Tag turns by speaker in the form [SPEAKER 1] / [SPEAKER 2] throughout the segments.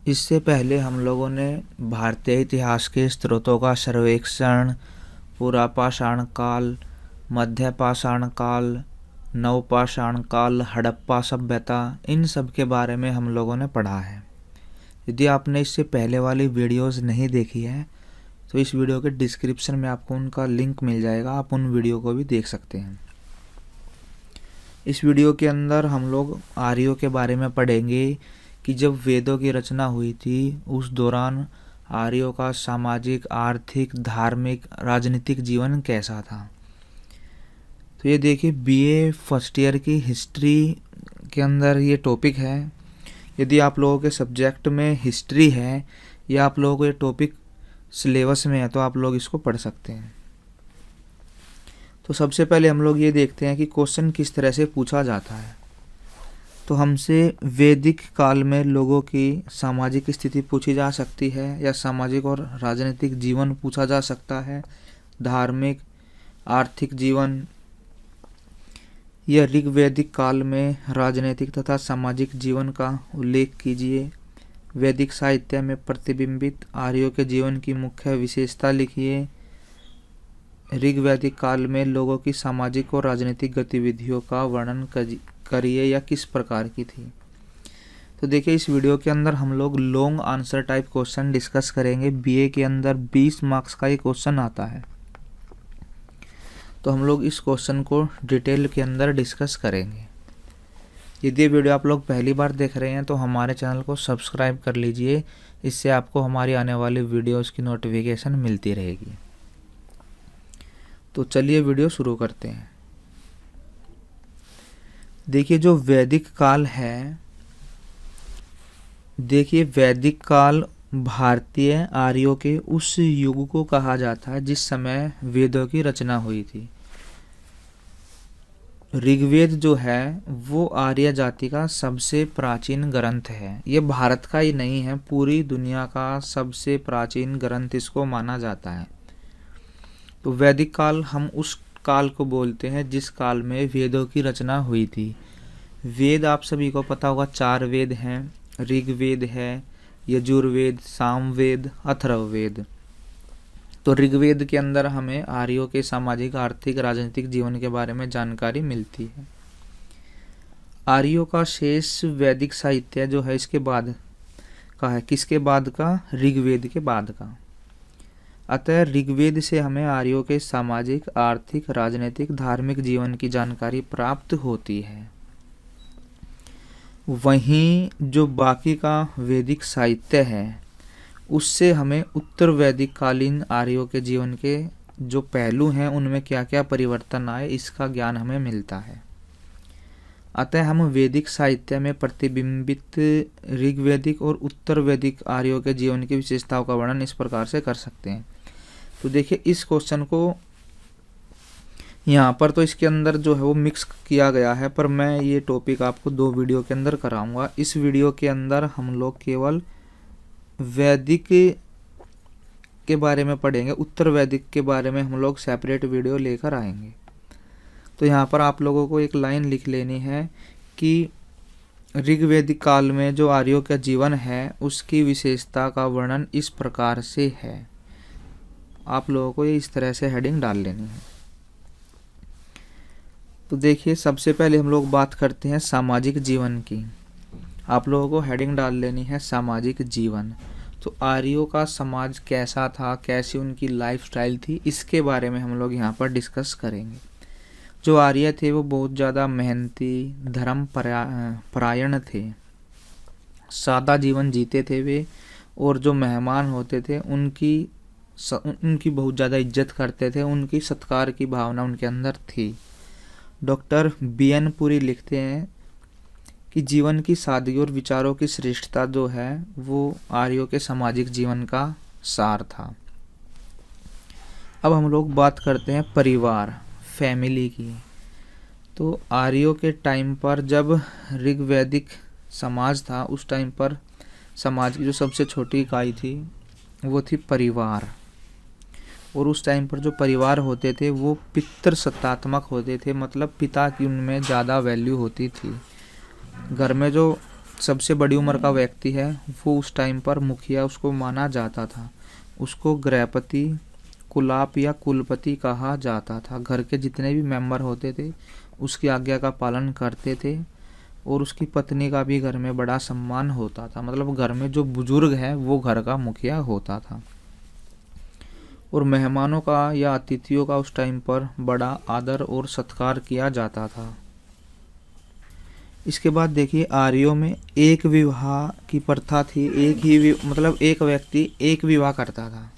[SPEAKER 1] इससे पहले हम लोगों ने भारतीय इतिहास के स्रोतों का सर्वेक्षण, पुरापाषाण काल, मध्यपाषाण काल, नवपाषाण काल, हड़प्पा सभ्यता, इन सब के बारे में हम लोगों ने पढ़ा है। यदि आपने इससे पहले वाली वीडियोस नहीं देखी है तो इस वीडियो के डिस्क्रिप्शन में आपको उनका लिंक मिल जाएगा, आप उन वीडियो को भी देख सकते हैं। इस वीडियो के अंदर हम लोग आर्यों के बारे में पढ़ेंगे कि जब वेदों की रचना हुई थी उस दौरान आर्यों का सामाजिक, आर्थिक, धार्मिक, राजनीतिक जीवन कैसा था। तो ये देखिए, बीए फर्स्ट ईयर की हिस्ट्री के अंदर ये टॉपिक है। यदि आप लोगों के सब्जेक्ट में हिस्ट्री है या आप लोगों को ये टॉपिक सिलेबस में है तो आप लोग इसको पढ़ सकते हैं। तो सबसे पहले हम लोग ये देखते हैं कि क्वेश्चन किस तरह से पूछा जाता है। तो हमसे वैदिक काल में लोगों की सामाजिक स्थिति पूछी जा सकती है या सामाजिक और राजनीतिक जीवन पूछा जा सकता है, धार्मिक, आर्थिक जीवन। यह ऋग्वैदिक काल में राजनीतिक तथा सामाजिक जीवन का उल्लेख कीजिए। वैदिक साहित्य में प्रतिबिंबित आर्यों के जीवन की मुख्य विशेषता लिखिए। ऋग्वैदिक काल में लोगों की सामाजिक और राजनीतिक गतिविधियों का वर्णन करिए या किस प्रकार की थी। तो देखिए, इस वीडियो के अंदर हम लोग long answer type question discuss करेंगे। बीए के अंदर 20 मार्क्स का ये क्वेश्चन आता है, तो हम लोग इस क्वेश्चन को डिटेल के अंदर डिस्कस करेंगे। यदि ये वीडियो आप लोग पहली बार देख रहे हैं तो हमारे चैनल को सब्सक्राइब कर लीजिए, इससे आपको हमारी आने वाली वीडियोस की नोटिफिकेशन मिलती रहेगी। तो चलिए वीडियो शुरू करते हैं। देखिए, जो वैदिक काल है, देखिए वैदिक काल भारतीय आर्यों के उस युग को कहा जाता है जिस समय वेदों की रचना हुई थी। ऋग्वेद जो है वो आर्य जाति का सबसे प्राचीन ग्रंथ है। ये भारत का ही नहीं है, पूरी दुनिया का सबसे प्राचीन ग्रंथ इसको माना जाता है। तो वैदिक काल हम उस काल को बोलते हैं जिस काल में वेदों की रचना हुई थी। वेद आप सभी को पता होगा, 4 वेद हैं। ऋग्वेद है, यजुर्वेद, सामवेद, अथर्ववेद। तो ऋग्वेद के अंदर हमें आर्यों के सामाजिक, आर्थिक, राजनीतिक जीवन के बारे में जानकारी मिलती है। आर्यों का शेष वैदिक साहित्य जो है इसके बाद का है। किसके बाद का? ऋग्वेद के बाद का। अतः ऋग्वेद से हमें आर्यों के सामाजिक, आर्थिक, राजनीतिक, धार्मिक जीवन की जानकारी प्राप्त होती है। वहीं जो बाकी का वैदिक साहित्य है उससे हमें उत्तर वैदिक कालीन आर्यों के जीवन के जो पहलू हैं उनमें क्या क्या परिवर्तन आए इसका ज्ञान हमें मिलता है। अतः हम वैदिक साहित्य में प्रतिबिंबित ऋग्वैदिक और उत्तर वैदिक आर्यों के जीवन की विशेषताओं का वर्णन इस प्रकार से कर सकते हैं। तो देखिए, इस क्वेश्चन को यहाँ पर तो इसके अंदर जो है वो मिक्स किया गया है, पर मैं ये टॉपिक आपको 2 वीडियो के अंदर कराऊंगा। इस वीडियो के अंदर हम लोग केवल वैदिक के बारे में पढ़ेंगे, उत्तर वैदिक के बारे में हम लोग सेपरेट वीडियो लेकर आएंगे। तो यहाँ पर आप लोगों को एक लाइन लिख लेनी है कि ऋग्वैदिक काल में जो आर्यों का जीवन है उसकी विशेषता का वर्णन इस प्रकार से है। आप लोगों को ये इस तरह से हेडिंग डाल लेनी है। तो देखिए, सबसे पहले हम लोग बात करते हैं सामाजिक जीवन की। आप लोगों को हेडिंग डाल लेनी है सामाजिक जीवन। तो आर्यों का समाज कैसा था, कैसी उनकी लाइफस्टाइल थी, इसके बारे में हम लोग यहाँ पर डिस्कस करेंगे। जो आर्य थे वो बहुत ज़्यादा मेहनती, धर्म परायण थे, सादा जीवन जीते थे वे, और जो मेहमान होते थे उनकी बहुत ज़्यादा इज्जत करते थे, उनकी सत्कार की भावना उनके अंदर थी। डॉक्टर BN पुरी लिखते हैं कि जीवन की सादगी और विचारों की श्रेष्ठता जो है वो आर्यों के सामाजिक जीवन का सार था। अब हम लोग बात करते हैं परिवार, फैमिली की। तो आर्यों के टाइम पर जब ऋग्वैदिक समाज था उस टाइम पर समाज की जो सबसे छोटी इकाई थी वो थी परिवार। और उस टाइम पर जो परिवार होते थे वो पितृसत्तात्मक होते थे, मतलब पिता की उनमें ज़्यादा वैल्यू होती थी। घर में जो सबसे बड़ी उम्र का व्यक्ति है वो उस टाइम पर मुखिया उसको माना जाता था। उसको गृहपति, कुलाप या कुलपति कहा जाता था। घर के जितने भी मेंबर होते थे उसकी आज्ञा का पालन करते थे और उसकी पत्नी का भी घर में बड़ा सम्मान होता था। मतलब घर में जो बुजुर्ग है वो घर का मुखिया होता था। और मेहमानों का या अतिथियों का उस टाइम पर बड़ा आदर और सत्कार किया जाता था। इसके बाद देखिए आर्यों में एक विवाह की प्रथा थी। मतलब एक व्यक्ति एक विवाह करता था।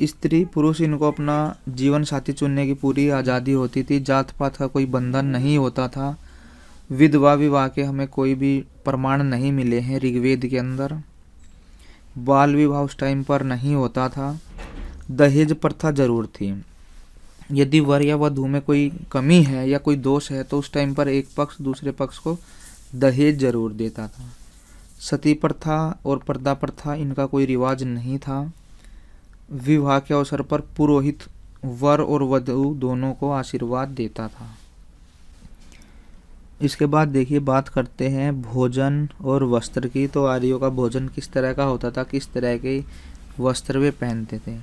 [SPEAKER 1] स्त्री पुरुष इनको अपना जीवन साथी चुनने की पूरी आज़ादी होती थी। जात पात का कोई बंधन नहीं होता था। विधवा विवाह के हमें कोई भी प्रमाण नहीं मिले हैं ऋग्वेद के अंदर। बाल विवाह उस टाइम पर नहीं होता था। दहेज प्रथा जरूर थी। यदि वर या वधू में कोई कमी है या कोई दोष है तो उस टाइम पर एक पक्ष दूसरे पक्ष को दहेज जरूर देता था। सती प्रथा और पर्दा प्रथा इनका कोई रिवाज नहीं था। विवाह के अवसर पर पुरोहित वर और वधू दोनों को आशीर्वाद देता था। इसके बाद देखिए बात करते हैं भोजन और वस्त्र की। तो आर्यों का भोजन किस तरह का होता था, किस तरह के वस्त्र वे पहनते थे।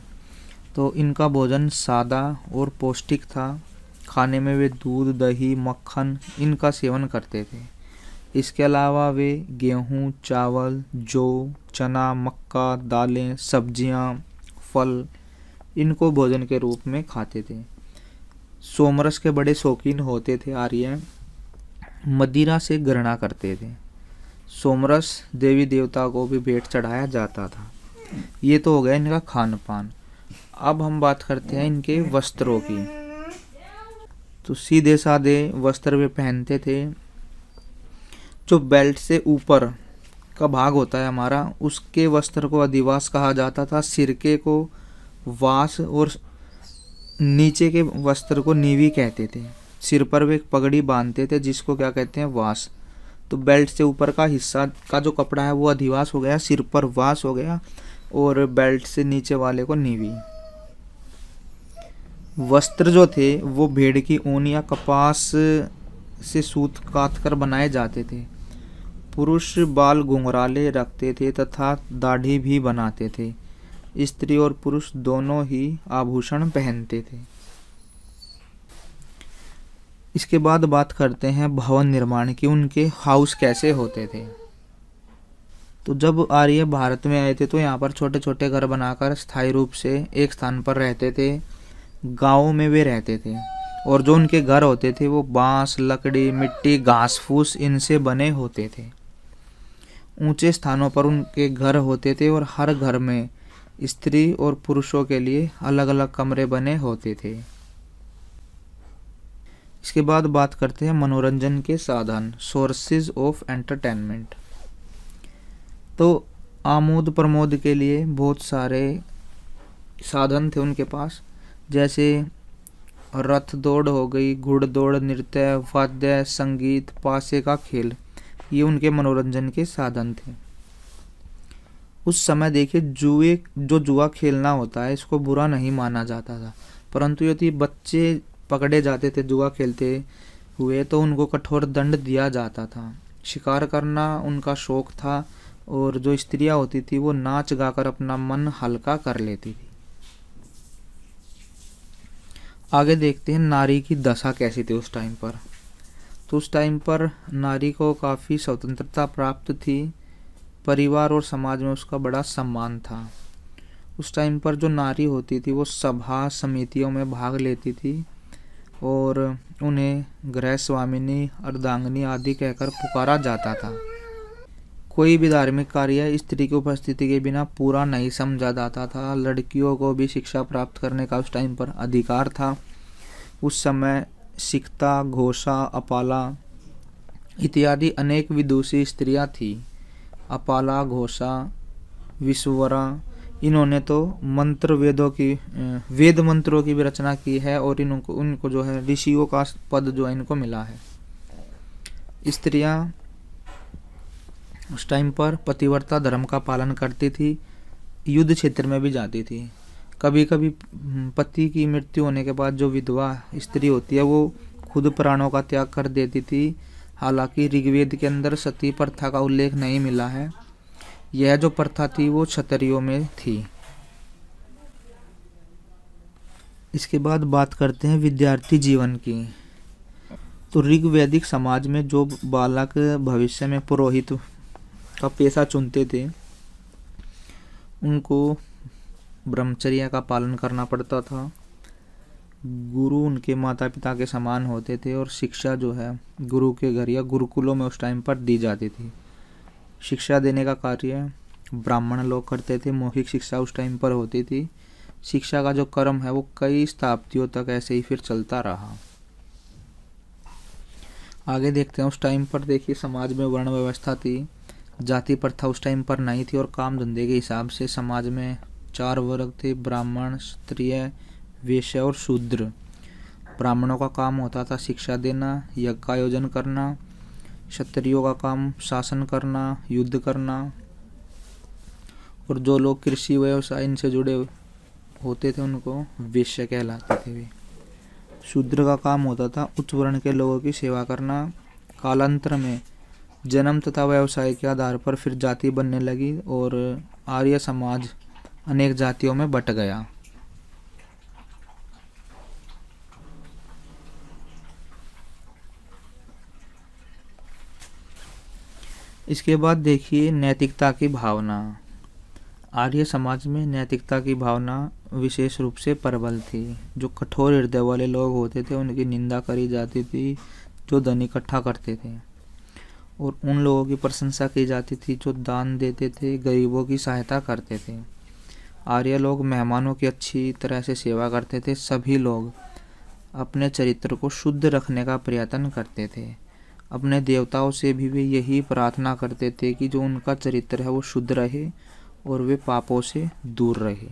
[SPEAKER 1] तो इनका भोजन सादा और पौष्टिक था। खाने में वे दूध, दही, मक्खन इनका सेवन करते थे। इसके अलावा वे गेहूँ, चावल, जौ, चना, मक्का, दालें, सब्जियाँ, फल इनको भोजन के रूप में खाते थे। सोमरस के बड़े शौकीन होते थे आर्य। मदिरा से घृणा करते थे। सोमरस देवी देवता को भी भेंट चढ़ाया जाता था। ये तो हो गया इनका खान पान। अब हम बात करते हैं इनके वस्त्रों की। तो सीधे साधे वस्त्र वे पहनते थे। जो बेल्ट से ऊपर का भाग होता है हमारा, उसके वस्त्र को अधिवास कहा जाता था। सिरके को वास और नीचे के वस्त्र को नीवी कहते थे। सिर पर वे पगड़ी बांधते थे जिसको क्या कहते हैं, वास। तो बेल्ट से ऊपर का हिस्सा का जो कपड़ा है वो अधिवास हो गया, सिर पर वास हो गया और बेल्ट से नीचे वाले को नीवी। वस्त्र जो थे वो भेड़ की ऊन या कपास से सूत काट कर बनाए जाते थे। पुरुष बाल घुंघराले रखते थे तथा दाढ़ी भी बनाते थे। स्त्री और पुरुष दोनों ही आभूषण पहनते थे। इसके बाद बात करते हैं भवन निर्माण की। उनके हाउस कैसे होते थे। तो जब आर्य भारत में आए थे तो यहाँ पर छोटे छोटे घर बनाकर स्थायी रूप से एक स्थान पर रहते थे। गाँव में वे रहते थे और जो उनके घर होते थे वो बांस, लकड़ी, मिट्टी, घास फूस इनसे बने होते थे। ऊंचे स्थानों पर उनके घर होते थे और हर घर में स्त्री और पुरुषों के लिए अलग अलग कमरे बने होते थे। इसके बाद बात करते हैं मनोरंजन के साधन, सोर्सेज ऑफ एंटरटेनमेंट। तो आमोद प्रमोद के लिए बहुत सारे साधन थे उनके पास, जैसे रथ दौड़ हो गई, घुड़दौड़, नृत्य, वाद्य, संगीत, पासे का खेल, ये उनके मनोरंजन के साधन थे। उस समय देखिए जुआ खेलना होता है इसको बुरा नहीं माना जाता था, परंतु यदि बच्चे पकड़े जाते थे जुआ खेलते हुए तो उनको कठोर दंड दिया जाता था। शिकार करना उनका शौक था और जो स्त्रियां होती थी वो नाच गाकर अपना मन हल्का कर लेती थी। आगे देखते हैं नारी की दशा कैसी थी उस टाइम पर। तो उस टाइम पर नारी को काफ़ी स्वतंत्रता प्राप्त थी। परिवार और समाज में उसका बड़ा सम्मान था। उस टाइम पर जो नारी होती थी वो सभा समितियों में भाग लेती थी और उन्हें गृह स्वामिनी, अर्धांगिनी आदि कहकर पुकारा जाता था। कोई भी धार्मिक कार्य स्त्री की उपस्थिति के बिना पूरा नहीं समझा जाता था। लड़कियों को भी शिक्षा प्राप्त करने का उस टाइम पर अधिकार था। उस समय सिक्ता, घोषा, अपाला इत्यादि अनेक विदुषी स्त्रियां थी। अपाला, घोषा, विश्ववरा इन्होंने तो वेद मंत्रों की भी रचना की है और उनको जो है ऋषियों का पद जो है इनको मिला है। स्त्रियां उस टाइम पर पतिव्रता धर्म का पालन करती थी, युद्ध क्षेत्र में भी जाती थी। कभी कभी पति की मृत्यु होने के बाद जो विधवा स्त्री होती है वो खुद प्राणों का त्याग कर देती थी। हालांकि ऋग्वेद के अंदर सती प्रथा का उल्लेख नहीं मिला है। यह जो प्रथा थी वो क्षत्रियों में थी। इसके बाद बात करते हैं विद्यार्थी जीवन की। तो ऋग्वैदिक समाज में जो बालक भविष्य में पुरोहित का पेशा चुनते थे उनको ब्रह्मचर्य का पालन करना पड़ता था। गुरु उनके माता पिता के समान होते थे और शिक्षा जो है गुरु के घर या गुरुकुलों में उस टाइम पर दी जाती थी। शिक्षा देने का कार्य ब्राह्मण लोग करते थे। मौखिक शिक्षा उस टाइम पर होती थी। शिक्षा का जो क्रम है वो कई शताब्दियों तक ऐसे ही फिर चलता रहा। आगे देखते हैं। उस टाइम पर देखिए समाज में वर्ण व्यवस्था थी। जाति प्रथा उस टाइम पर नहीं थी और काम धंधे के हिसाब से समाज में 4 वर्ग थे, ब्राह्मण, क्षत्रिय, वैश्य और शूद्र। ब्राह्मणों का काम होता था शिक्षा देना, यज्ञ का आयोजन करना। क्षत्रियों का काम शासन करना, युद्ध करना। और जो लोग कृषि व्यवसाय इनसे जुड़े होते थे उनको वैश्य कहलाते थे वे। शूद्र का काम होता था उच्च वर्ण के लोगों की सेवा करना। कालांतर में जन्म तथा व्यवसाय के आधार पर फिर जाति बनने लगी और आर्य समाज अनेक जातियों में बट गया। इसके बाद देखिए नैतिकता की भावना। आर्य समाज में नैतिकता की भावना विशेष रूप से प्रबल थी। जो कठोर हृदय वाले लोग होते थे उनकी निंदा करी जाती थी, जो धन इकट्ठा करते थे, और उन लोगों की प्रशंसा की जाती थी जो दान देते थे, गरीबों की सहायता करते थे। आर्य लोग मेहमानों की अच्छी तरह से सेवा करते थे। सभी लोग अपने चरित्र को शुद्ध रखने का प्रयत्न करते थे। अपने देवताओं से भी वे यही प्रार्थना करते थे कि जो उनका चरित्र है वो शुद्ध रहे और वे पापों से दूर रहे।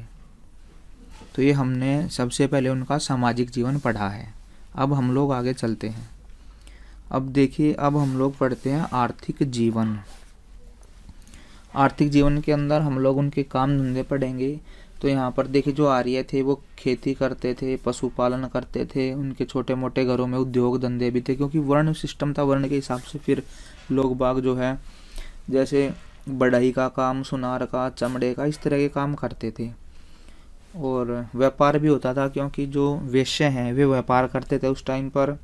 [SPEAKER 1] तो ये हमने सबसे पहले उनका सामाजिक जीवन पढ़ा है। अब हम लोग आगे चलते हैं। अब देखिए, अब हम लोग पढ़ते हैं आर्थिक जीवन। आर्थिक जीवन के अंदर हम लोग उनके काम धंधे पढ़ेंगे। तो यहाँ पर देखिए जो आर्य थे वो खेती करते थे, पशुपालन करते थे। उनके छोटे मोटे घरों में उद्योग धंधे भी थे, क्योंकि वर्ण सिस्टम था। वर्ण के हिसाब से फिर लोग बाग जो है जैसे बढ़ई का काम, सुनार का, चमड़े का, इस तरह के काम करते थे। और व्यापार भी होता था, क्योंकि जो वैश्य हैं वे व्यापार करते थे उस टाइम पर।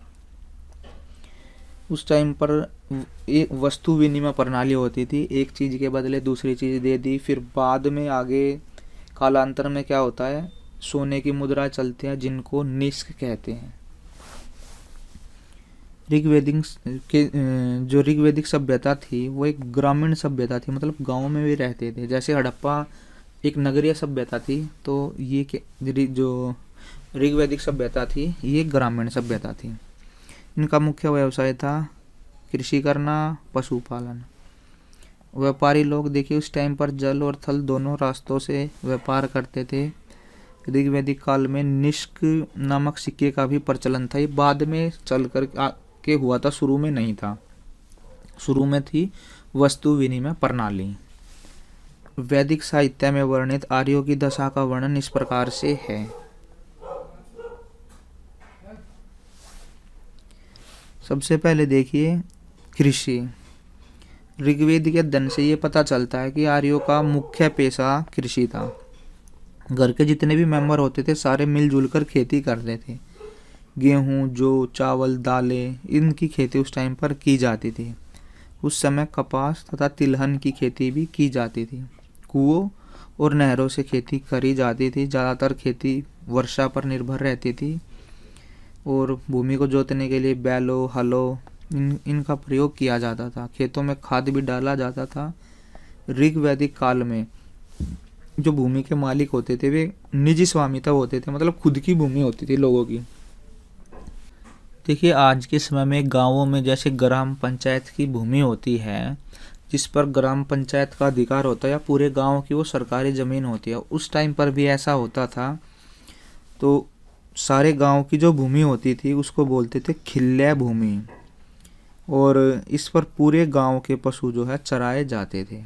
[SPEAKER 1] एक वस्तु विनिमय प्रणाली होती थी। एक चीज़ के बदले दूसरी चीज़ दे दी। फिर बाद में आगे कालांतर में क्या होता है, सोने की मुद्रा चलती है जिनको निष्क कहते हैं। जो ऋग्वैदिक सभ्यता थी वो एक ग्रामीण सभ्यता थी, मतलब गाँव में भी रहते थे। जैसे हड़प्पा एक नगरीय सभ्यता थी, तो ये जो ऋग्वैदिक सभ्यता थी ये ग्रामीण सभ्यता थी। इनका मुख्य व्यवसाय था कृषि करना, पशुपालन। व्यापारी लोग देखिए उस टाइम पर जल और थल दोनों रास्तों से व्यापार करते थे। ऋग्वैदिक काल में निष्क नामक सिक्के का भी प्रचलन था। ये बाद में चल कर के हुआ था, शुरू में नहीं था। शुरू में थी वस्तु विनिमय प्रणाली। वैदिक साहित्य में वर्णित आर्यों की दशा का वर्णन इस प्रकार से है। सबसे पहले देखिए कृषि। ऋग्वेद के अध्ययन से ये पता चलता है कि आर्यों का मुख्य पेशा कृषि था। घर के जितने भी मेंबर होते थे सारे मिलजुल कर खेती करते थे। गेहूँ, जौ, चावल, दालें, इनकी खेती उस टाइम पर की जाती थी। उस समय कपास तथा तिलहन की खेती भी की जाती थी। कुओं और नहरों से खेती करी जाती थी। ज़्यादातर खेती वर्षा पर निर्भर रहती थी और भूमि को जोतने के लिए बैलों, हलों इनका प्रयोग किया जाता था। खेतों में खाद भी डाला जाता था। ऋग्वैदिक काल में जो भूमि के मालिक होते थे वे निजी स्वामित्व होते थे, मतलब खुद की भूमि होती थी लोगों की। देखिए आज के समय में गांवों में जैसे ग्राम पंचायत की भूमि होती है जिस पर ग्राम पंचायत का अधिकार होता है, या पूरे गांव की वो सरकारी ज़मीन होती है। उस टाइम पर भी ऐसा होता था। तो सारे गांव की जो भूमि होती थी उसको बोलते थे खिल्य भूमि, और इस पर पूरे गांव के पशु जो है चराए जाते थे।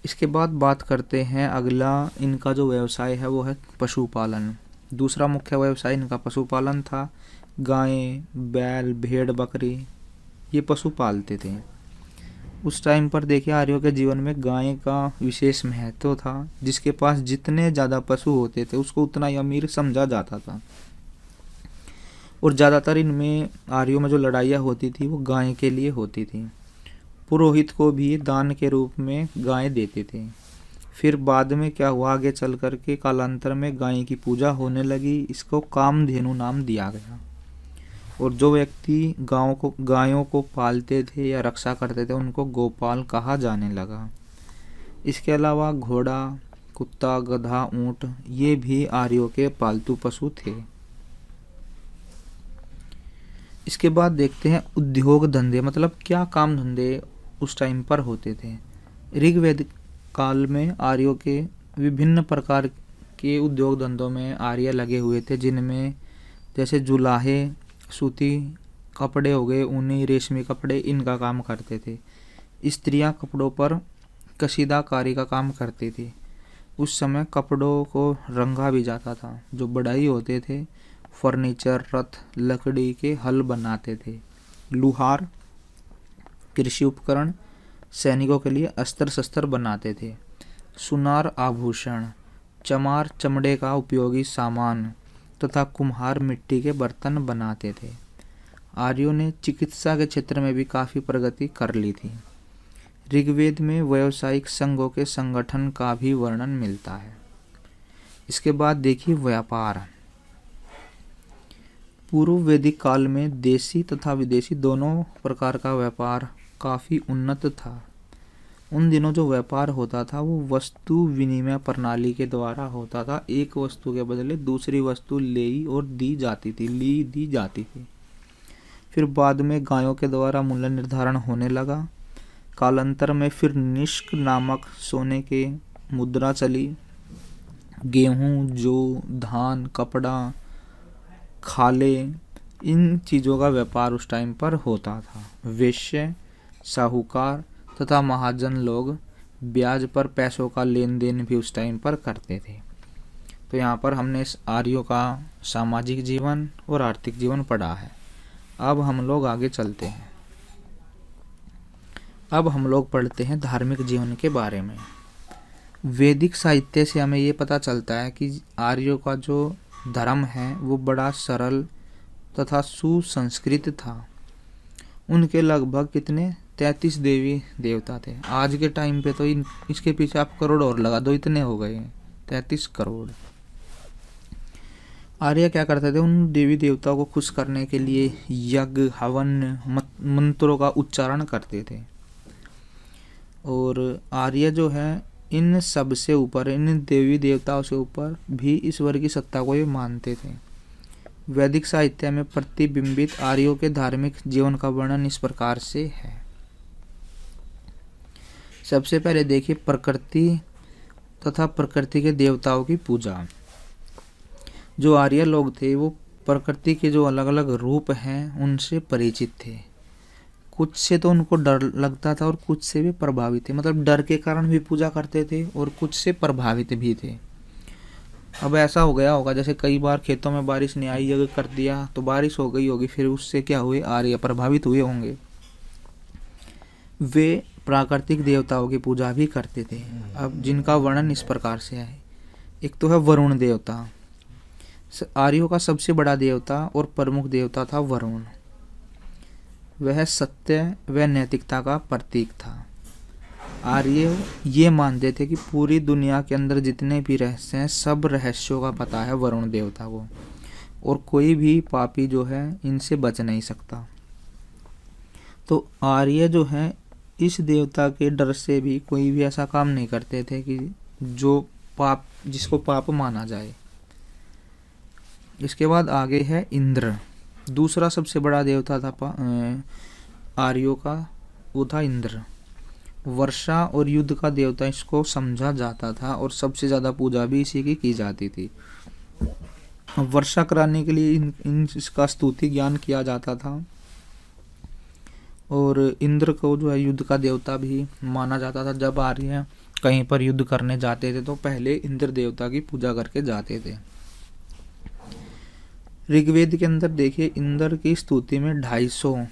[SPEAKER 1] इसके बाद बात करते हैं अगला, इनका जो व्यवसाय है वो है पशुपालन। दूसरा मुख्य व्यवसाय इनका पशुपालन था। गायें, बैल, भेड़, बकरी ये पशु पालते थे। उस टाइम पर देखिए आर्यों के जीवन में गाय का विशेष महत्व था। जिसके पास जितने ज़्यादा पशु होते थे उसको उतना ही अमीर समझा जाता था। और ज़्यादातर इनमें आर्यों में जो लड़ाइयाँ होती थी वो गाय के लिए होती थी। पुरोहित को भी दान के रूप में गाय देते थे। फिर बाद में क्या हुआ, आगे चल कर के कालांतर में गाय की पूजा होने लगी। इसको कामधेनु नाम दिया गया। और जो व्यक्ति गायों को पालते थे या रक्षा करते थे उनको गोपाल कहा जाने लगा। इसके अलावा घोड़ा, कुत्ता, गधा, ऊंट ये भी आर्यों के पालतू पशु थे। इसके बाद देखते हैं उद्योग धंधे, मतलब क्या काम धंधे उस टाइम पर होते थे। ऋग्वेद काल में आर्यों के विभिन्न प्रकार के उद्योग धंधों में आर्य लगे हुए थे, जिनमें जैसे जुलाहे, सूती कपड़े हो गए, ऊनी रेशमी कपड़े, इनका काम करते थे। स्त्रियां कपड़ों पर कशीदाकारी का काम करती थी। उस समय कपड़ों को रंगा भी जाता था। जो बढ़ई होते थे, फर्नीचर, रथ, लकड़ी के हल बनाते थे। लुहार कृषि उपकरण, सैनिकों के लिए अस्त्र शस्त्र बनाते थे। सुनार आभूषण, चमार चमड़े का उपयोगी सामान तथा कुम्हार मिट्टी के बर्तन बनाते थे। आर्यों ने चिकित्सा के क्षेत्र में भी काफ़ी प्रगति कर ली थी। ऋग्वेद में व्यावसायिक संघों के संगठन का भी वर्णन मिलता है। इसके बाद देखिए व्यापार। पूर्व वैदिक काल में देशी तथा विदेशी दोनों प्रकार का व्यापार काफ़ी उन्नत था। उन दिनों जो व्यापार होता था वो वस्तु विनिमय प्रणाली के द्वारा होता था। एक वस्तु के बदले दूसरी वस्तु ली और दी जाती थी। फिर बाद में गायों के द्वारा मूल्य निर्धारण होने लगा। कालांतर में फिर निष्क नामक सोने के मुद्रा चली। गेहूँ, जौ, धान, कपड़ा, खाले, इन चीज़ों का व्यापार उस टाइम पर होता था। वेश्य, साहूकार तथा महाजन लोग ब्याज पर पैसों का लेन देन भी उस टाइम पर करते थे। तो यहाँ पर हमने इस आर्यों का सामाजिक जीवन और आर्थिक जीवन पढ़ा है। अब हम लोग आगे चलते हैं। अब हम लोग पढ़ते हैं धार्मिक जीवन के बारे में। वैदिक साहित्य से हमें ये पता चलता है कि आर्यों का जो धर्म है वो बड़ा सरल तथा सुसंस्कृत था। उनके लगभग कितने 33 देवी देवता थे। आज के टाइम पे तो इसके पीछे आप करोड़ और लगा दो, इतने हो गए 33 करोड़। आर्य क्या करते थे, उन देवी देवताओं को खुश करने के लिए यज्ञ, हवन, मंत्रों का उच्चारण करते थे। और आर्य जो है इन सब से ऊपर, इन देवी देवताओं से ऊपर भी ईश्वर की सत्ता को ये मानते थे। वैदिक साहित्य में प्रतिबिंबित आर्यों के धार्मिक जीवन का वर्णन इस प्रकार से है। सबसे पहले देखिए प्रकृति तथा प्रकृति के देवताओं की पूजा। जो आर्य लोग थे वो प्रकृति के जो अलग अलग रूप हैं उनसे परिचित थे। कुछ से तो उनको डर लगता था और कुछ से भी प्रभावित थे, मतलब डर के कारण भी पूजा करते थे और कुछ से प्रभावित भी थे। अब ऐसा हो गया होगा जैसे कई बार खेतों में बारिश नहीं आई, यज्ञ कर दिया तो बारिश हो गई होगी, फिर उससे क्या हुए, आर्य प्रभावित हुए होंगे। वे प्राकृतिक देवताओं की पूजा भी करते थे। अब जिनका वर्णन इस प्रकार से है। एक तो है वरुण देवता। आर्यों का सबसे बड़ा देवता और प्रमुख देवता था वरुण। वह सत्य व नैतिकता का प्रतीक था। आर्य ये मानते थे कि पूरी दुनिया के अंदर जितने भी रहस्य हैं सब रहस्यों का पता है वरुण देवता को, और कोई भी पापी जो है इनसे बच नहीं सकता। तो आर्य जो है इस देवता के डर से भी कोई भी ऐसा काम नहीं करते थे कि जिसको पाप माना जाए। इसके बाद आगे है इंद्र। दूसरा सबसे बड़ा देवता था आर्यों का, वो था इंद्र। वर्षा और युद्ध का देवता इसको समझा जाता था और सबसे ज़्यादा पूजा भी इसी की जाती थी। वर्षा कराने के लिए इसका स्तुति ज्ञान किया जाता था। और इंद्र को जो है युद्ध का देवता भी माना जाता था। जब आर्य कहीं पर युद्ध करने जाते थे तो पहले इंद्र देवता की पूजा करके जाते थे। ऋग्वेद के अंदर देखिए इंद्र की स्तुति में 250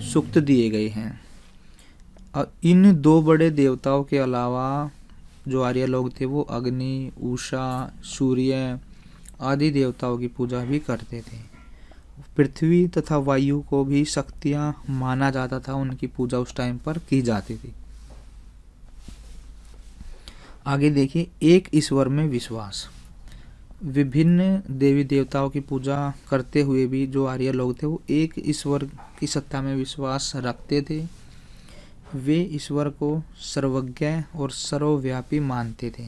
[SPEAKER 1] सूक्त दिए गए हैं। और इन दो बड़े देवताओं के अलावा जो आर्य लोग थे वो अग्नि, उषा, सूर्य आदि देवताओं की पूजा भी करते थे। पृथ्वी तथा वायु को भी शक्तियां माना जाता था, उनकी पूजा उस टाइम पर की जाती थी। आगे देखिए एक ईश्वर में विश्वास। विभिन्न देवी देवताओं की पूजा करते हुए भी जो आर्य लोग थे वो एक ईश्वर की सत्ता में विश्वास रखते थे। वे ईश्वर को सर्वज्ञ और सर्वव्यापी मानते थे।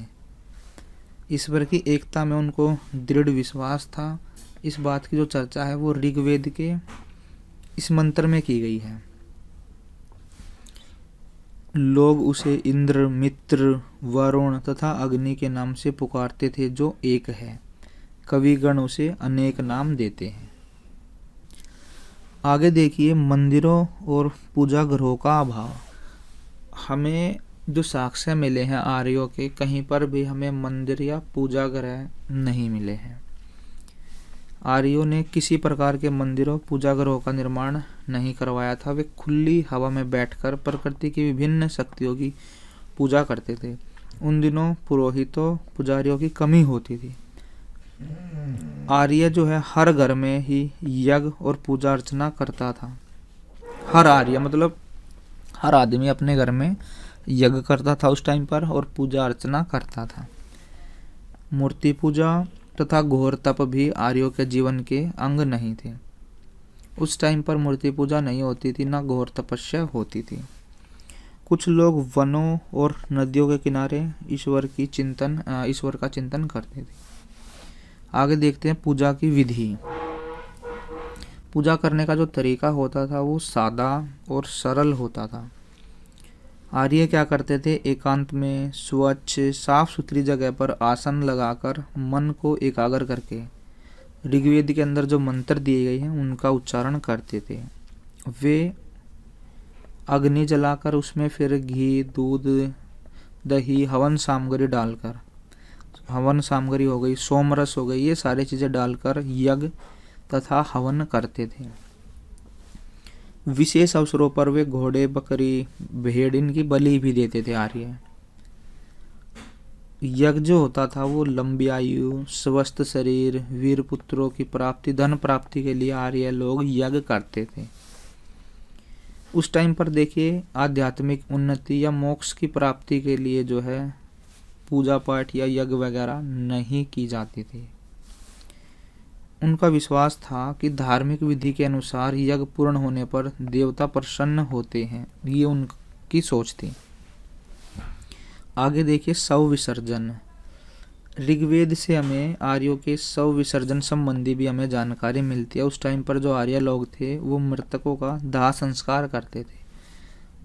[SPEAKER 1] ईश्वर की एकता में उनको दृढ़ विश्वास था। इस बात की जो चर्चा है वो ऋग्वेद के इस मंत्र में की गई है। लोग उसे इंद्र, मित्र, वरुण तथा अग्नि के नाम से पुकारते थे जो एक है। कविगण उसे अनेक नाम देते हैं। आगे देखिए मंदिरों और पूजा घरों का अभाव। हमें जो साक्ष्य मिले हैं आर्यों के, कहीं पर भी हमें मंदिर या पूजा ग्रह नहीं मिले हैं। आर्यों ने किसी प्रकार के मंदिरों पूजा घरों का निर्माण नहीं करवाया था। वे खुली हवा में बैठकर प्रकृति की विभिन्न शक्तियों की पूजा करते थे। उन दिनों पुरोहितों, पुजारियों की कमी होती थी। आर्य जो है हर घर में ही यज्ञ और पूजा अर्चना करता था। हर आर्य मतलब हर आदमी अपने घर में यज्ञ करता था उस टाइम पर और पूजा अर्चना करता था। मूर्ति पूजा तथा घोर तप भी आर्यों के जीवन के अंग नहीं थे। उस टाइम पर मूर्ति पूजा नहीं होती थी, ना घोर तपस्या होती थी। कुछ लोग वनों और नदियों के किनारे ईश्वर का चिंतन करते थे। आगे देखते हैं पूजा की विधि। पूजा करने का जो तरीका होता था वो सादा और सरल होता था। आर्य क्या करते थे, एकांत में स्वच्छ साफ सुथरी जगह पर आसन लगाकर मन को एकाग्र करके ऋग्वेद के अंदर जो मंत्र दिए गए हैं उनका उच्चारण करते थे। वे अग्नि जलाकर उसमें फिर घी, दूध, दही, हवन सामग्री डालकर, हवन सामग्री हो गई, सोमरस हो गई, ये सारी चीज़ें डालकर यज्ञ तथा हवन करते थे। विशेष अवसरों पर वे घोड़े, बकरी, भेड़ इनकी बलि भी देते थे आर्य। यज्ञ जो होता था वो लंबी आयु, स्वस्थ शरीर, वीर पुत्रों की प्राप्ति, धन प्राप्ति के लिए आर्य लोग यज्ञ करते थे। उस टाइम पर देखिए आध्यात्मिक उन्नति या मोक्ष की प्राप्ति के लिए जो है पूजा पाठ या यज्ञ वगैरह नहीं की जाती थी। उनका विश्वास था कि धार्मिक विधि के अनुसार यज्ञ पूर्ण होने पर देवता प्रसन्न होते हैं। ये उनकी सोच थी। आगे देखिए शव विसर्जन। ऋग्वेद से हमें आर्यों के शव विसर्जन संबंधी भी हमें जानकारी मिलती है। उस टाइम पर जो आर्य लोग थे वो मृतकों का दाह संस्कार करते थे,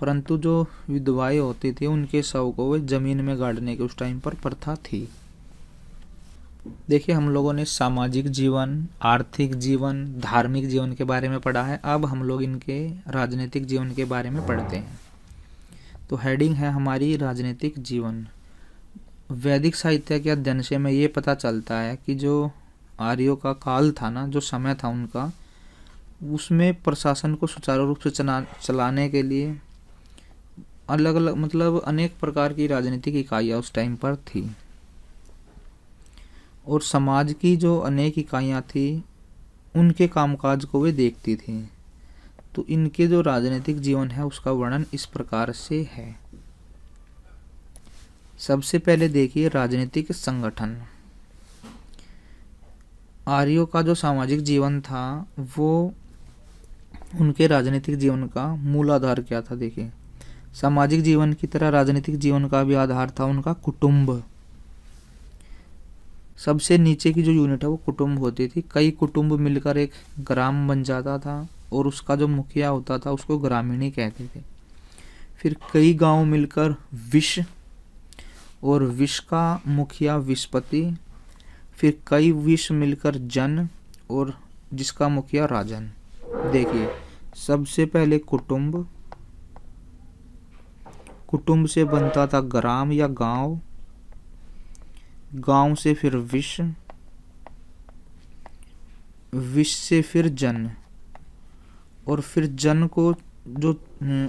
[SPEAKER 1] परंतु जो विधवाएं होती थी उनके शव को वे जमीन में गाड़ने की उस टाइम पर प्रथा थी। देखिए हम लोगों ने सामाजिक जीवन, आर्थिक जीवन, धार्मिक जीवन के बारे में पढ़ा है। अब हम लोग इनके राजनीतिक जीवन के बारे में पढ़ते हैं। तो हेडिंग है हमारी राजनीतिक जीवन। वैदिक साहित्य के अध्ययन से हमें ये पता चलता है कि जो आर्यों का काल था ना, जो समय था उनका, उसमें प्रशासन को सुचारू रूप से चलाने के लिए अलग अलग मतलब अनेक प्रकार की राजनीतिक इकाइयाँ उस टाइम पर थी और समाज की जो अनेक इकाइयाँ थी उनके कामकाज को वे देखती थी। तो इनके जो राजनीतिक जीवन है उसका वर्णन इस प्रकार से है। सबसे पहले देखिए राजनीतिक संगठन। आर्यों का जो सामाजिक जीवन था वो उनके राजनीतिक जीवन का मूल आधार क्या था। देखिए सामाजिक जीवन की तरह राजनीतिक जीवन का भी आधार था उनका कुटुंब। सबसे नीचे की जो यूनिट है वो कुटुंब होती थी। कई कुटुंब मिलकर एक ग्राम बन जाता था और उसका जो मुखिया होता था उसको ग्रामीणी कहते थे। फिर कई गांव मिलकर विश और विश का मुखिया विशपति। फिर कई विश मिलकर जन और जिसका मुखिया राजन। देखिए सबसे पहले कुटुंब, कुटुंब से बनता था ग्राम या गांव, गांव से फिर विश, विष से फिर जन, और फिर जन को जो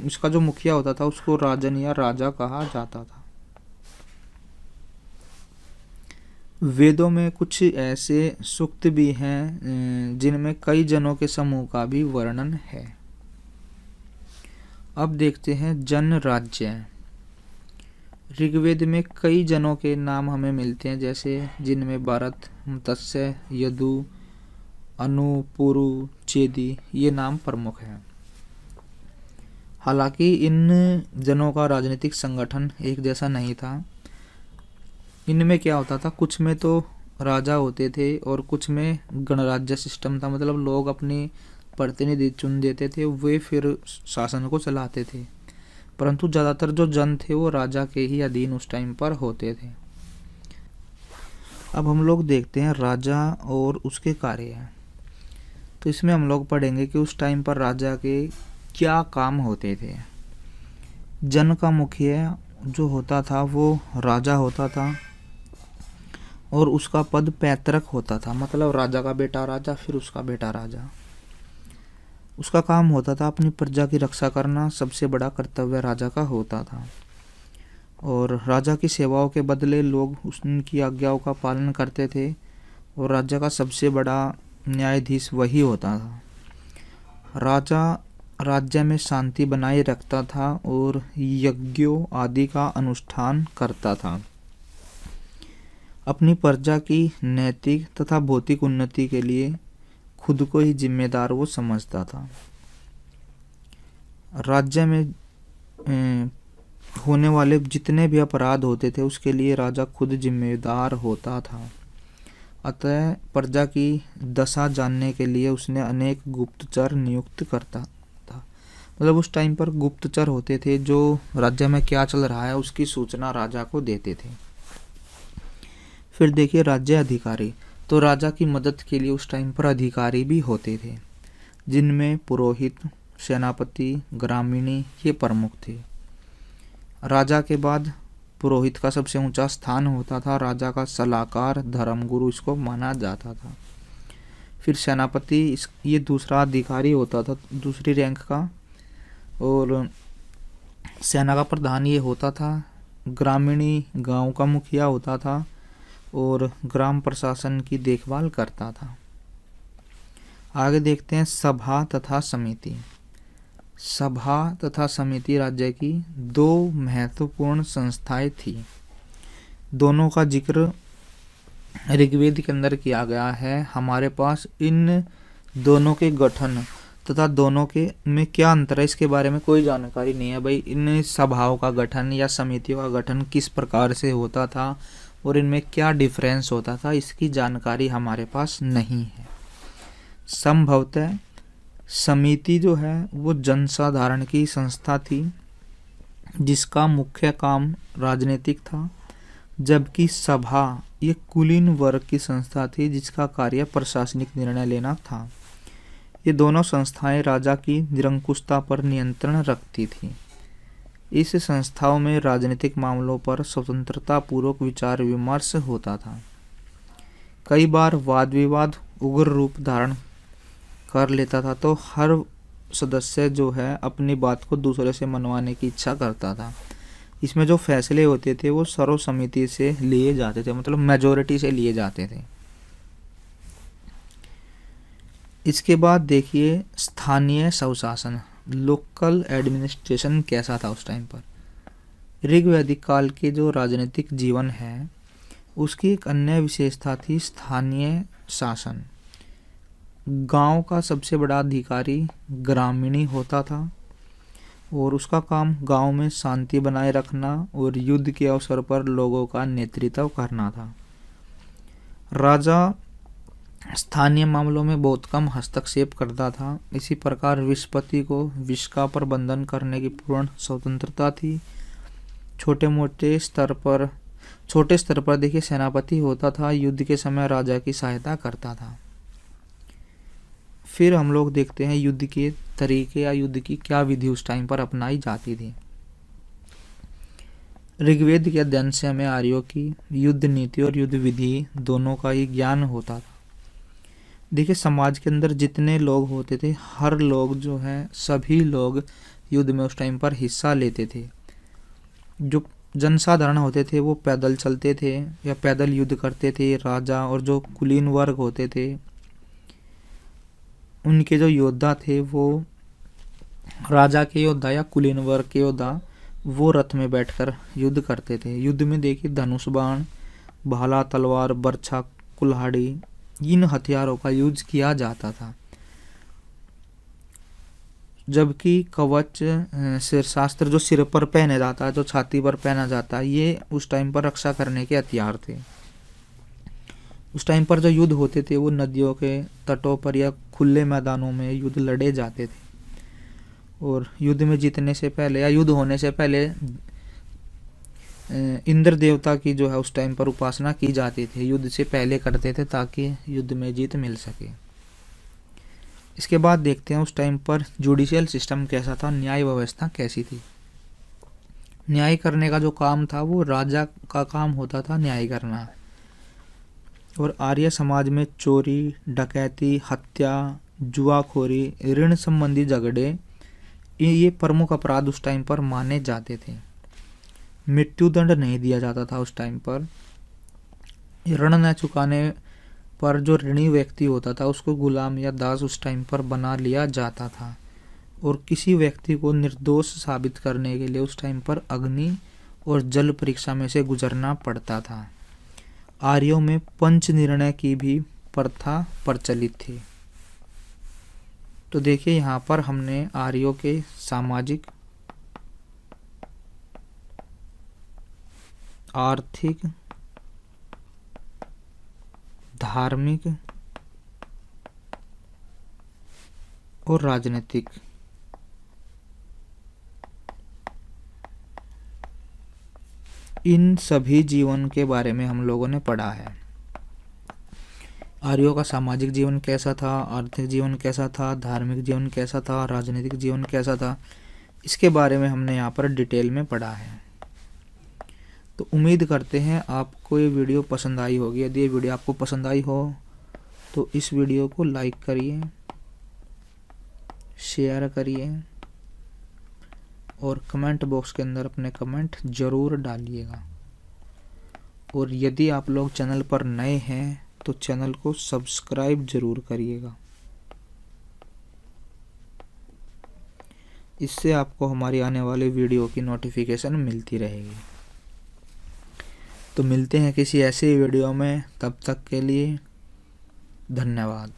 [SPEAKER 1] उसका जो मुखिया होता था उसको राजन या राजा कहा जाता था। वेदों में कुछ ऐसे सूक्त भी हैं जिनमें कई जनों के समूह का भी वर्णन है। अब देखते हैं जन राज्य। ऋग्वेद में कई जनों के नाम हमें मिलते हैं, जैसे जिनमें भरत, मत्स्य, यदु, अनु, पुरु, चेदी ये नाम प्रमुख हैं। हालांकि इन जनों का राजनीतिक संगठन एक जैसा नहीं था। इनमें क्या होता था, कुछ में तो राजा होते थे और कुछ में गणराज्य सिस्टम था, मतलब लोग अपने प्रतिनिधि चुन देते थे, वे फिर शासन को चलाते थे। परंतु ज़्यादातर जो जन थे वो राजा के ही अधीन उस टाइम पर होते थे। अब हम लोग देखते हैं राजा और उसके कार्य। तो इसमें हम लोग पढ़ेंगे कि उस टाइम पर राजा के क्या काम होते थे। जन का मुखिया जो होता था वो राजा होता था और उसका पद पैतृक होता था, मतलब राजा का बेटा राजा, फिर उसका बेटा राजा। उसका काम होता था अपनी प्रजा की रक्षा करना, सबसे बड़ा कर्तव्य राजा का होता था। और राजा की सेवाओं के बदले लोग उनकी आज्ञाओं का पालन करते थे और राजा का सबसे बड़ा न्यायाधीश वही होता था। राजा राज्य में शांति बनाए रखता था और यज्ञों आदि का अनुष्ठान करता था। अपनी प्रजा की नैतिक तथा भौतिक उन्नति के लिए खुद को ही जिम्मेदार वो समझता था। राज्य में होने वाले जितने भी अपराध होते थे उसके लिए राजा खुद जिम्मेदार होता था। अतः प्रजा की दशा जानने के लिए उसने अनेक गुप्तचर नियुक्त करता था। मतलब उस टाइम पर गुप्तचर होते थे जो राज्य में क्या चल रहा है उसकी सूचना राजा को देते थे। फिर देखिए राज्य अधिकारी। तो राजा की मदद के लिए उस टाइम पर अधिकारी भी होते थे, जिनमें पुरोहित, सेनापति, ग्रामीणी ये प्रमुख थे। राजा के बाद पुरोहित का सबसे ऊंचा स्थान होता था। राजा का सलाहकार, धर्मगुरु इसको माना जाता था। फिर सेनापति ये दूसरा अधिकारी होता था, दूसरी रैंक का, और सेना का प्रधान ये होता था। ग्रामीणी गांव का मुखिया होता था और ग्राम प्रशासन की देखभाल करता था। आगे देखते हैं सभा तथा समिति। सभा तथा समिति राज्य की दो महत्वपूर्ण संस्थाएं थी। दोनों का जिक्र ऋग्वेद के अंदर किया गया है। हमारे पास इन दोनों के गठन तथा दोनों के में क्या अंतर है इसके बारे में कोई जानकारी नहीं है। भाई इन सभाओं का गठन या समितियों का गठन किस प्रकार से होता था और इनमें क्या डिफरेंस होता था, इसकी जानकारी हमारे पास नहीं है। संभवतः समिति जो है वो जनसाधारण की संस्था थी जिसका मुख्य काम राजनीतिक था, जबकि सभा ये कुलीन वर्ग की संस्था थी जिसका कार्य प्रशासनिक निर्णय लेना था। ये दोनों संस्थाएं राजा की निरंकुशता पर नियंत्रण रखती थी। इस संस्थाओं में राजनीतिक मामलों पर स्वतंत्रता पूर्वक विचार विमर्श होता था। कई बार वाद विवाद उग्र रूप धारण कर लेता था, तो हर सदस्य जो है अपनी बात को दूसरे से मनवाने की इच्छा करता था। इसमें जो फैसले होते थे वो सर्वसम्मति से लिए जाते थे, मतलब मेजोरिटी से लिए जाते थे। इसके बाद देखिए स्थानीय स्वशासन, लोकल एडमिनिस्ट्रेशन कैसा था उस टाइम पर। ऋग्वैदिक काल के जो राजनीतिक जीवन है उसकी एक अन्य विशेषता थी स्थानीय शासन। गांव का सबसे बड़ा अधिकारी ग्रामीणी होता था और उसका काम गांव में शांति बनाए रखना और युद्ध के अवसर पर लोगों का नेतृत्व करना था। राजा स्थानीय मामलों में बहुत कम हस्तक्षेप करता था। इसी प्रकार विषपति को विष का प्रबंधन करने की पूर्ण स्वतंत्रता थी। छोटे स्तर पर देखिए सेनापति होता था, युद्ध के समय राजा की सहायता करता था। फिर हम लोग देखते हैं युद्ध के तरीके या युद्ध की क्या विधि उस टाइम पर अपनाई जाती थी। ऋग्वेद के अध्ययन से हमें आर्यों की युद्ध नीति और युद्ध विधि दोनों का ही ज्ञान होता था। देखिए समाज के अंदर जितने लोग होते थे, हर लोग जो हैं सभी लोग युद्ध में उस टाइम पर हिस्सा लेते थे। जो जनसाधारण होते थे वो पैदल चलते थे या पैदल युद्ध करते थे। राजा और जो कुलीन वर्ग होते थे, उनके जो योद्धा थे वो राजा के योद्धा या कुलीन वर्ग के योद्धा वो रथ में बैठकर युद्ध करते थे। युद्ध में देखिए धनुष बाण, भाला, तलवार, बर्छा, कुल्हाड़ी, इन हथियारों का यूज किया जाता था। जबकि कवच, शीर्षास्त्र जो सिर पर पहने जाता है, जो छाती पर पहना जाता है, ये उस टाइम पर रक्षा करने के हथियार थे। उस टाइम पर जो युद्ध होते थे वो नदियों के तटों पर या खुले मैदानों में युद्ध लड़े जाते थे। और युद्ध में जीतने से पहले या युद्ध होने से पहले इंद्र देवता की जो है उस टाइम पर उपासना की जाती थी। युद्ध से पहले करते थे ताकि युद्ध में जीत मिल सके। इसके बाद देखते हैं उस टाइम पर जुडिशियल सिस्टम कैसा था, न्याय व्यवस्था कैसी थी। न्याय करने का जो काम था वो राजा का काम होता था, न्याय करना। और आर्य समाज में चोरी, डकैती, हत्या, जुआखोरी, ऋण संबंधी झगड़े, ये प्रमुख अपराध उस टाइम पर माने जाते थे। मृत्युदंड नहीं दिया जाता था उस टाइम पर। ऋण न चुकाने पर जो ऋणी व्यक्ति होता था उसको गुलाम या दास उस टाइम पर बना लिया जाता था। और किसी व्यक्ति को निर्दोष साबित करने के लिए उस टाइम पर अग्नि और जल परीक्षा में से गुजरना पड़ता था। आर्यों में पंच निर्णय की भी प्रथा प्रचलित थी। तो देखिए यहाँ पर हमने आर्यों के सामाजिक, आर्थिक, धार्मिक और राजनीतिक इन सभी जीवन के बारे में हम लोगों ने पढ़ा है। आर्यों का सामाजिक जीवन कैसा था, आर्थिक जीवन कैसा था, धार्मिक जीवन कैसा था, राजनीतिक जीवन कैसा था, इसके बारे में हमने यहाँ पर डिटेल में पढ़ा है। तो उम्मीद करते हैं आपको ये वीडियो पसंद आई होगी। यदि ये वीडियो आपको पसंद आई हो तो इस वीडियो को लाइक करिए, शेयर करिए और कमेंट बॉक्स के अंदर अपने कमेंट ज़रूर डालिएगा। और यदि आप लोग चैनल पर नए हैं तो चैनल को सब्सक्राइब ज़रूर करिएगा। इससे आपको हमारी आने वाले वीडियो की नोटिफिकेशन मिलती रहेगी। तो मिलते हैं किसी ऐसे वीडियो में, तब तक के लिए धन्यवाद।